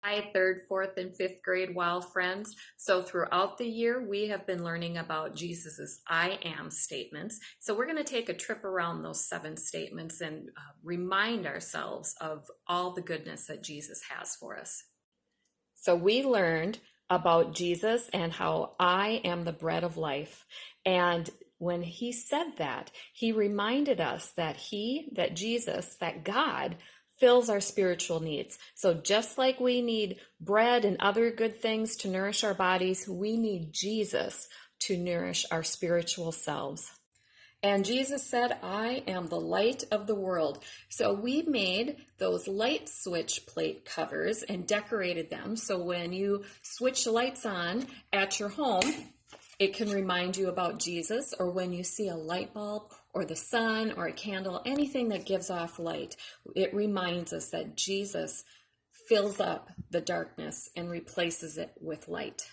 Hi, 3rd, 4th, and 5th grade WOW friends. So throughout the year, we have been learning about Jesus's I am statements. So we're going to take a trip around those 7 statements and remind ourselves of all the goodness that Jesus has for us. So we learned about Jesus and how I am the bread of life. And when he said that, he reminded us that Jesus, that God fills our spiritual needs. So just like we need bread and other good things to nourish our bodies, we need Jesus to nourish our spiritual selves. And Jesus said, I am the light of the world. So we made those light switch plate covers and decorated them. So when you switch lights on at your home, it can remind you about Jesus, or when you see a light bulb or the sun or a candle, anything that gives off light, it reminds us that Jesus fills up the darkness and replaces it with light.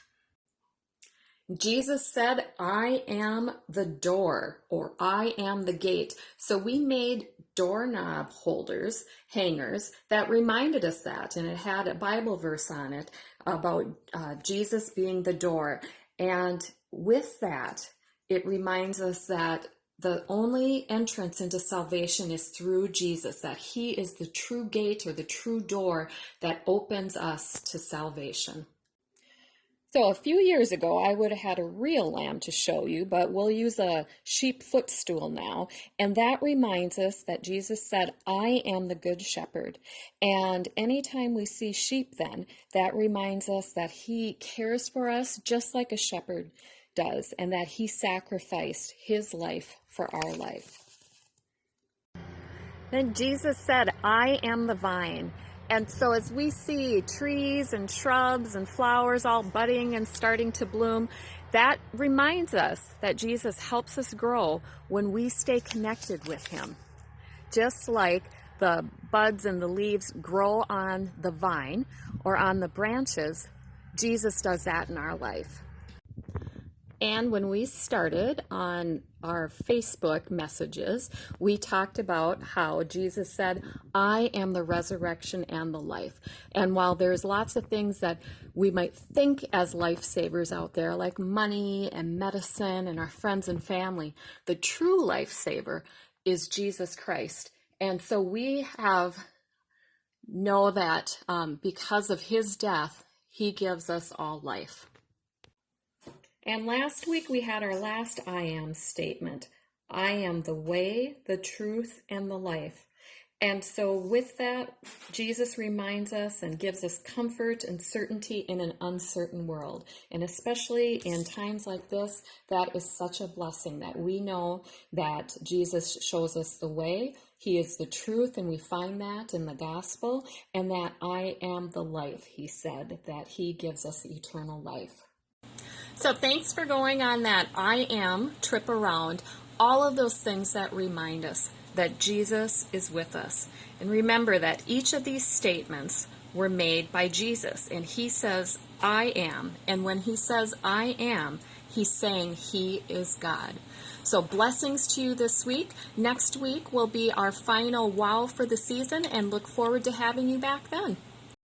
Jesus said, I am the door, or I am the gate. So we made doorknob holders, hangers, that reminded us that, and it had a Bible verse on it about Jesus being the door. And with that, it reminds us that the only entrance into salvation is through Jesus, that he is the true gate or the true door that opens us to salvation. So a few years ago, I would have had a real lamb to show you, but we'll use a sheep footstool now. And that reminds us that Jesus said, I am the good shepherd. And anytime we see sheep then, that reminds us that he cares for us just like a shepherd does, and that he sacrificed his life for our life. Then Jesus said, I am the vine. And so as we see trees and shrubs and flowers all budding and starting to bloom, that reminds us that Jesus helps us grow when we stay connected with him. Just like the buds and the leaves grow on the vine or on the branches, Jesus does that in our life. And when we started on our Facebook messages, we talked about how Jesus said, I am the resurrection and the life. And while there's lots of things that we might think as lifesavers out there, like money and medicine and our friends and family, the true lifesaver is Jesus Christ. And so we know that because of his death, he gives us all life. And last week we had our last I am statement. I am the way, the truth, and the life. And so with that, Jesus reminds us and gives us comfort and certainty in an uncertain world. And especially in times like this, that is such a blessing that we know that Jesus shows us the way. He is the truth, and we find that in the gospel. And that I am the life, he said, that he gives us eternal life. So thanks for going on that I am trip around, all of those things that remind us that Jesus is with us. And remember that each of these statements were made by Jesus, and he says, I am. And when he says, I am, he's saying he is God. So blessings to you this week. Next week will be our final WOW for the season, and look forward to having you back then.